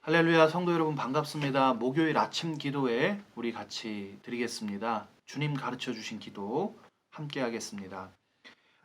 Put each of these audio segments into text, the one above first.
할렐루야, 성도 여러분 반갑습니다. 목요일 아침 기도에 우리 같이 드리겠습니다. 주님 가르쳐 주신 기도 함께 하겠습니다.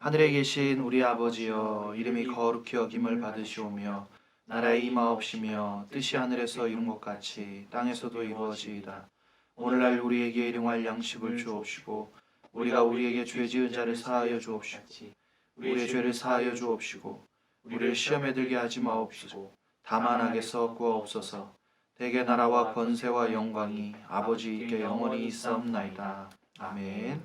하늘에 계신 우리 아버지여, 이름이 거룩히 여김을 받으시오며 나라의 임하옵시며 뜻이 하늘에서 이룬 것 같이 땅에서도 이루어지이다. 오늘날 우리에게 일용할 양식을 주옵시고 우리가 우리에게 죄 지은 자를 사하여 주옵시고 우리의 죄를 사하여 주옵시고 우리를 시험에 들게 하지 마옵시고 다만 악에서 구하옵소서. 대개 나라와 권세와 영광이 아버지께 영원히 있사옵나이다. 아멘.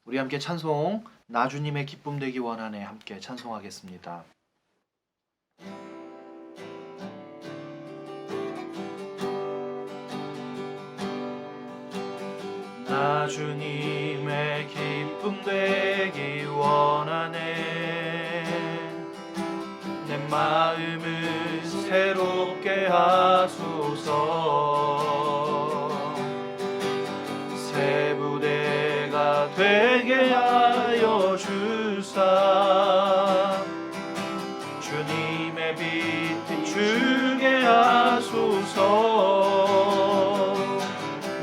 우리 함께 찬송 나 주님의 기쁨 되기 원하네 함께 찬송하겠습니다. 나 주님의 기쁨 되기 원하네. 내 마음을 새롭게 하소서. 새 부대가 되게 하여 주사. 주님의 빛 비추게 하소서.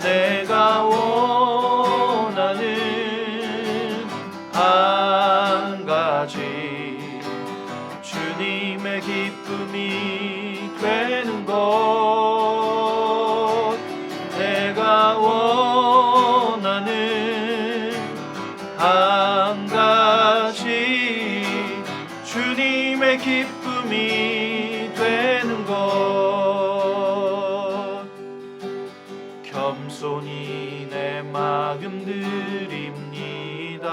내가 원하는 한 가지 주님의 기쁨이 되는 것. 내가 원하는 한 가지 주님의 기쁨이 되는 것. 겸손히 내 마음 드립니다.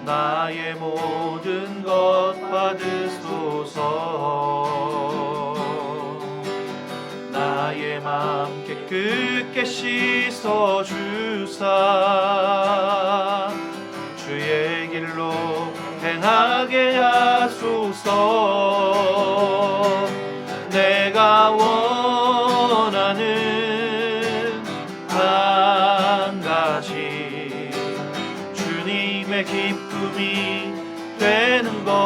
나의 모든 것 받으소서. 나의 맘 깨끗게 씻어주사. 주의 길로 행하게 하소서. 내가 원하는 한 가지 주님의 기쁨이 되는 것.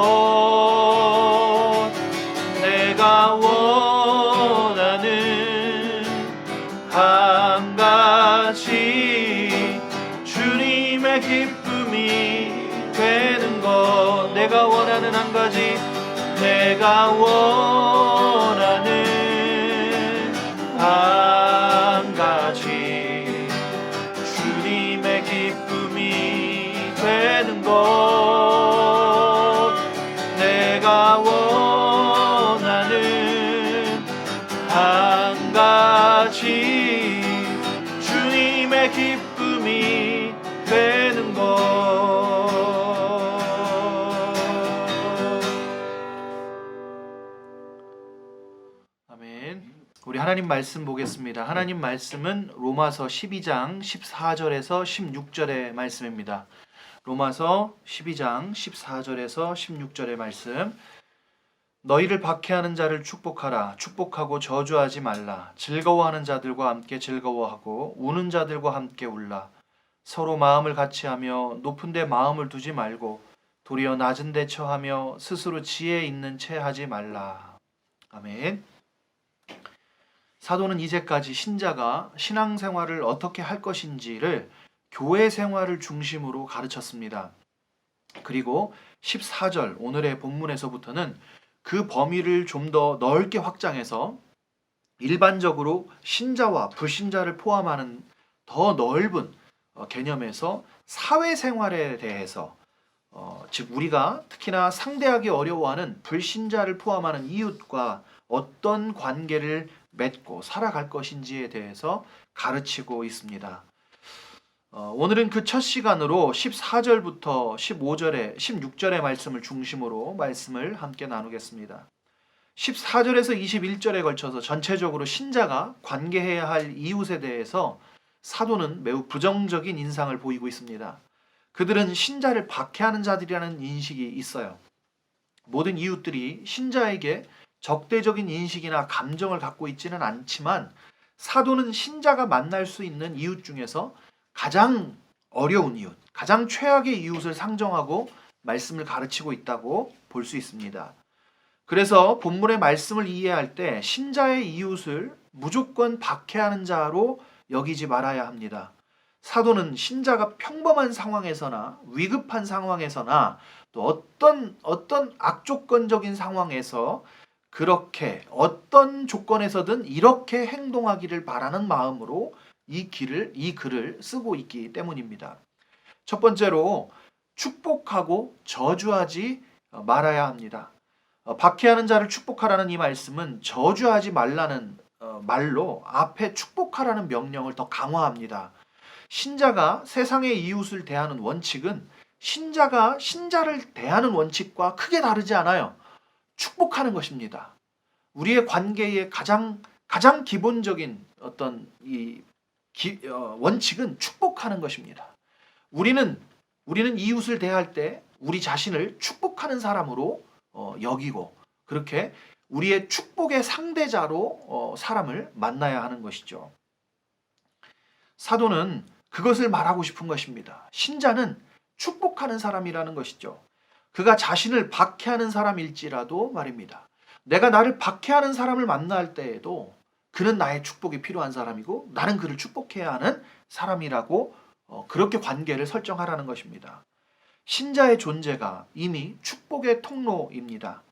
내가 원하는 한 가지 주님의 기쁨이 되는 것. 내가 원하는 한 가지. 내가 원하는 한 가지 주님의 기쁨이 되는 것. 내가 원하는 한 가지 주님의 기쁨이 되는 것. 아멘. 우리 하나님 말씀 보겠습니다. 하나님 말씀은 로마서 12장 14절에서 16절의 말씀입니다. 로마서 12장 14절에서 16절의 말씀. 너희를 박해하는 자를 축복하라. 축복하고 저주하지 말라. 즐거워하는 자들과 함께 즐거워하고 우는 자들과 함께 울라. 서로 마음을 같이하며 높은 데 마음을 두지 말고 도리어 낮은 데 처하며 스스로 지혜 있는 채 하지 말라. 아멘. 사도는 이제까지 신자가 신앙생활을 어떻게 할 것인지를 교회 생활을 중심으로 가르쳤습니다. 그리고 14절 오늘의 본문에서부터는 그 범위를 좀 더 넓게 확장해서 일반적으로 신자와 불신자를 포함하는 더 넓은 개념에서 사회생활에 대해서 즉 우리가 특히나 상대하기 어려워하는 불신자를 포함하는 이웃과 어떤 관계를 맺고 살아갈 것인지에 대해서 가르치고 있습니다. 오늘은 그 첫 시간으로 14절부터 15절에 16절의 말씀을 중심으로 말씀을 함께 나누겠습니다. 14절에서 21절에 걸쳐서 전체적으로 신자가 관계해야 할 이웃에 대해서 사도는 매우 부정적인 인상을 보이고 있습니다. 그들은 신자를 박해하는 자들이라는 인식이 있어요. 모든 이웃들이 신자에게 적대적인 인식이나 감정을 갖고 있지는 않지만 사도는 신자가 만날 수 있는 이웃 중에서 가장 어려운 이웃, 가장 최악의 이웃을 상정하고 말씀을 가르치고 있다고 볼 수 있습니다. 그래서 본문의 말씀을 이해할 때 신자의 이웃을 무조건 박해하는 자로 여기지 말아야 합니다. 사도는 신자가 평범한 상황에서나 위급한 상황에서나 또 어떤 악조건적인 상황에서 그렇게 어떤 조건에서든 이렇게 행동하기를 바라는 마음으로 이 글을 쓰고 있기 때문입니다. 첫 번째로 축복하고 저주하지 말아야 합니다. 박해하는 자를 축복하라는 이 말씀은 저주하지 말라는 말로 앞에 축복하라는 명령을 더 강화합니다. 신자가 세상의 이웃을 대하는 원칙은 신자가 신자를 대하는 원칙과 크게 다르지 않아요. 축복하는 것입니다. 우리의 관계의 가장 기본적인 어떤 원칙은 축복하는 것입니다. 우리는 이웃을 대할 때 우리 자신을 축복하는 사람으로 여기고 그렇게 우리의 축복의 상대자로 사람을 만나야 하는 것이죠. 사도는 그것을 말하고 싶은 것입니다. 신자는 축복하는 사람이라는 것이죠. 그가 자신을 박해하는 사람일지라도 말입니다. 내가 나를 박해하는 사람을 만날 때에도 그는 나의 축복이 필요한 사람이고 나는 그를 축복해야 하는 사람이라고 그렇게 관계를 설정하라는 것입니다. 신자의 존재가 이미 축복의 통로입니다.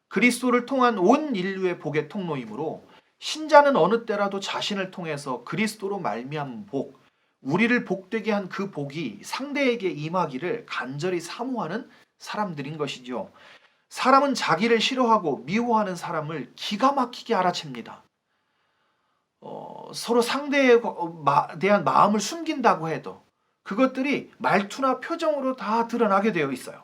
그리스도를 통한 온 인류의 복의 통로이므로 신자는 어느 때라도 자신을 통해서 그리스도로 말미암은 복, 우리를 복되게 한 그 복이 상대에게 임하기를 간절히 사모하는 사람들인 것이죠. 사람은 자기를 싫어하고 미워하는 사람을 기가 막히게 알아챕니다. 서로 상대에 대한 마음을 숨긴다고 해도 그것들이 말투나 표정으로 다 드러나게 되어 있어요.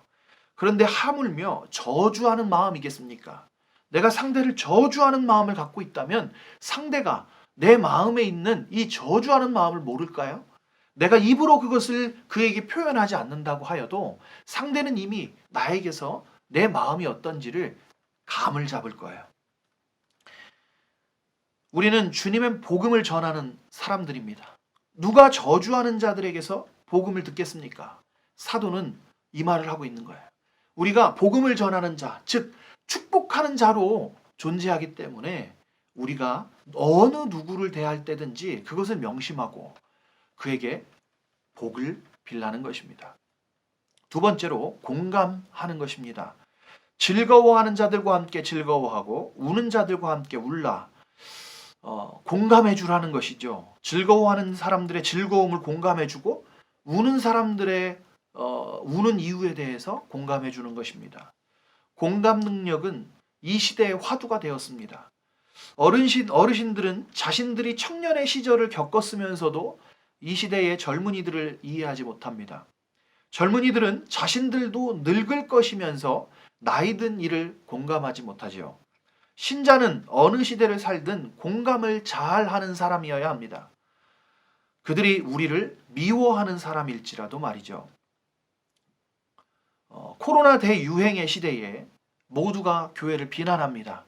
그런데 하물며 저주하는 마음이겠습니까? 내가 상대를 저주하는 마음을 갖고 있다면 상대가 내 마음에 있는 이 저주하는 마음을 모를까요? 내가 입으로 그것을 그에게 표현하지 않는다고 하여도 상대는 이미 나에게서 내 마음이 어떤지를 감을 잡을 거예요. 우리는 주님의 복음을 전하는 사람들입니다. 누가 저주하는 자들에게서 복음을 듣겠습니까? 사도는 이 말을 하고 있는 거예요. 우리가 복음을 전하는 자, 즉 축복하는 자로 존재하기 때문에 우리가 어느 누구를 대할 때든지 그것을 명심하고 그에게 복을 빌라는 것입니다. 두 번째로 공감하는 것입니다. 즐거워하는 자들과 함께 즐거워하고 우는 자들과 함께 울라. 공감해 주라는 것이죠. 즐거워하는 사람들의 즐거움을 공감해 주고 우는 사람들의 우는 이유에 대해서 공감해 주는 것입니다. 공감 능력은 이 시대의 화두가 되었습니다. 어르신들은 자신들이 청년의 시절을 겪었으면서도 이 시대의 젊은이들을 이해하지 못합니다. 젊은이들은 자신들도 늙을 것이면서 나이든 이를 공감하지 못하지요. 신자는 어느 시대를 살든 공감을 잘 하는 사람이어야 합니다. 그들이 우리를 미워하는 사람일지라도 말이죠. 코로나 대유행의 시대에 모두가 교회를 비난합니다.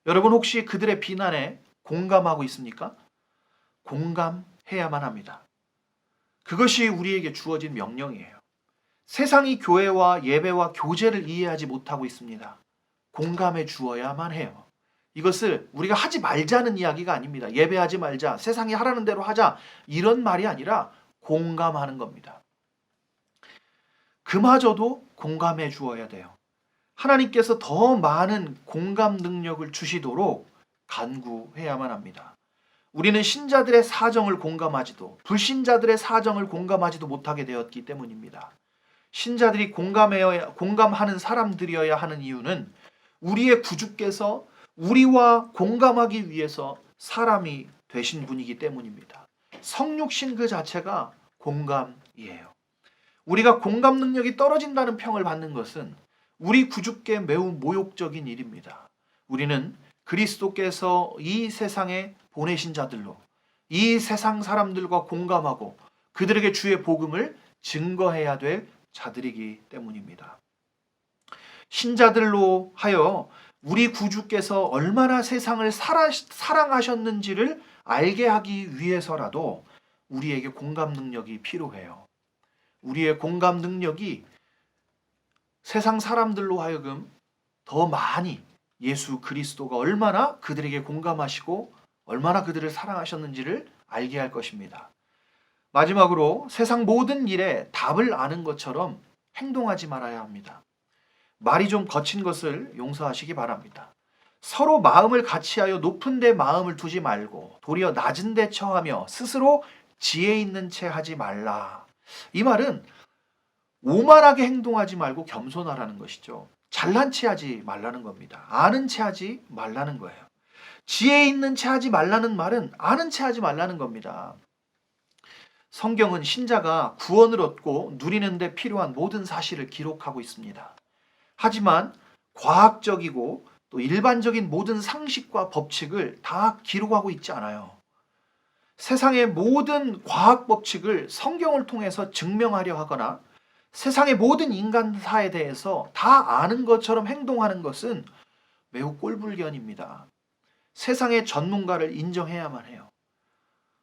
여러분 혹시 그들의 비난에 공감하고 있습니까? 공감해야만 합니다. 그것이 우리에게 주어진 명령이에요. 세상이 교회와 예배와 교제를 이해하지 못하고 있습니다. 공감해 주어야만 해요. 이것을 우리가 하지 말자는 이야기가 아닙니다. 예배하지 말자, 세상이 하라는 대로 하자 이런 말이 아니라 공감하는 겁니다. 그마저도 공감해 주어야 돼요. 하나님께서 더 많은 공감 능력을 주시도록 간구해야만 합니다. 우리는 신자들의 사정을 공감하지도 불신자들의 사정을 공감하지도 못하게 되었기 때문입니다. 신자들이 공감하는 사람들이어야 하는 이유는 우리의 구주께서 우리와 공감하기 위해서 사람이 되신 분이기 때문입니다. 성육신 그 자체가 공감이에요. 우리가 공감 능력이 떨어진다는 평을 받는 것은 우리 구주께 매우 모욕적인 일입니다. 우리는 그리스도께서 이 세상에 보내신 자들로 이 세상 사람들과 공감하고 그들에게 주의 복음을 증거해야 될 자들이기 때문입니다. 신자들로 하여 우리 구주께서 얼마나 세상을 사랑하셨는지를 알게 하기 위해서라도 우리에게 공감 능력이 필요해요. 우리의 공감 능력이 세상 사람들로 하여금 더 많이 예수 그리스도가 얼마나 그들에게 공감하시고 얼마나 그들을 사랑하셨는지를 알게 할 것입니다. 마지막으로 세상 모든 일에 답을 아는 것처럼 행동하지 말아야 합니다. 말이 좀 거친 것을 용서하시기 바랍니다. 서로 마음을 같이하여 높은 데 마음을 두지 말고 도리어 낮은 데 처하며 스스로 지혜 있는 채 하지 말라. 이 말은 오만하게 행동하지 말고 겸손하라는 것이죠. 잘난 체 하지 말라는 겁니다. 아는 체 하지 말라는 거예요. 지혜 있는 채 하지 말라는 말은 아는 채 하지 말라는 겁니다. 성경은 신자가 구원을 얻고 누리는 데 필요한 모든 사실을 기록하고 있습니다. 하지만 과학적이고 또 일반적인 모든 상식과 법칙을 다 기록하고 있지 않아요. 세상의 모든 과학 법칙을 성경을 통해서 증명하려 하거나 세상의 모든 인간사에 대해서 다 아는 것처럼 행동하는 것은 매우 꼴불견입니다. 세상의 전문가를 인정해야만 해요.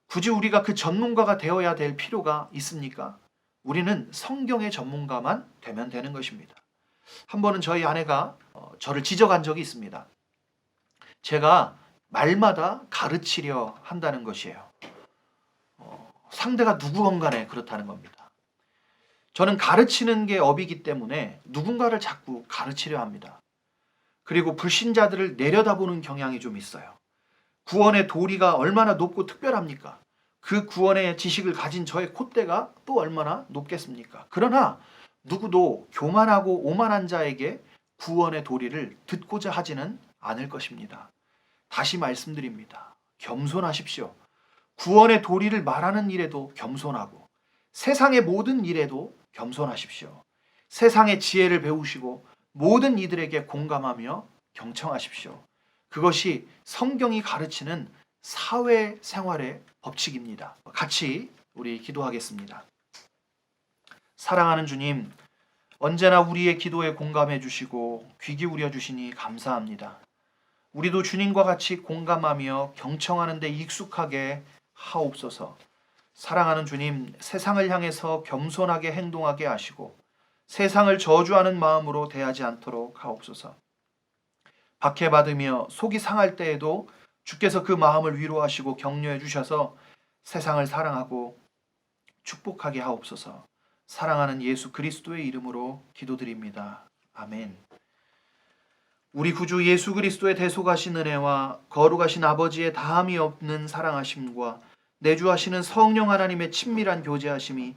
굳이 우리가 그 전문가가 되어야 될 필요가 있습니까? 우리는 성경의 전문가만 되면 되는 것입니다. 한 번은 저희 아내가 저를 지적한 적이 있습니다. 제가 말마다 가르치려 한다는 것이에요. 상대가 누구건 간에 그렇다는 겁니다. 저는 가르치는 게 업이기 때문에 누군가를 자꾸 가르치려 합니다. 그리고 불신자들을 내려다보는 경향이 좀 있어요. 구원의 도리가 얼마나 높고 특별합니까? 그 구원의 지식을 가진 저의 콧대가 또 얼마나 높겠습니까? 그러나 누구도 교만하고 오만한 자에게 구원의 도리를 듣고자 하지는 않을 것입니다. 다시 말씀드립니다. 겸손하십시오. 구원의 도리를 말하는 일에도 겸손하고 세상의 모든 일에도 겸손하십시오. 세상의 지혜를 배우시고 모든 이들에게 공감하며 경청하십시오. 그것이 성경이 가르치는 사회생활의 법칙입니다. 같이 우리 기도하겠습니다. 사랑하는 주님, 언제나 우리의 기도에 공감해 주시고 귀 기울여 주시니 감사합니다. 우리도 주님과 같이 공감하며 경청하는 데 익숙하게 하옵소서. 사랑하는 주님, 세상을 향해서 겸손하게 행동하게 하시고 세상을 저주하는 마음으로 대하지 않도록 하옵소서. 박해받으며 속이 상할 때에도 주께서 그 마음을 위로하시고 격려해 주셔서 세상을 사랑하고 축복하게 하옵소서. 사랑하는 예수 그리스도의 이름으로 기도드립니다. 아멘. 우리 구주 예수 그리스도의 대속하신 은혜와 거룩하신 아버지의 다함이 없는 사랑하심과 내주하시는 성령 하나님의 친밀한 교제하심이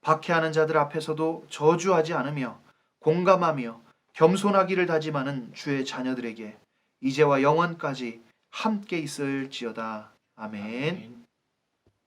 박해하는 자들 앞에서도 저주하지 않으며 공감하며 겸손하기를 다짐하는 주의 자녀들에게 이제와 영원까지 함께 있을지어다. 아멘.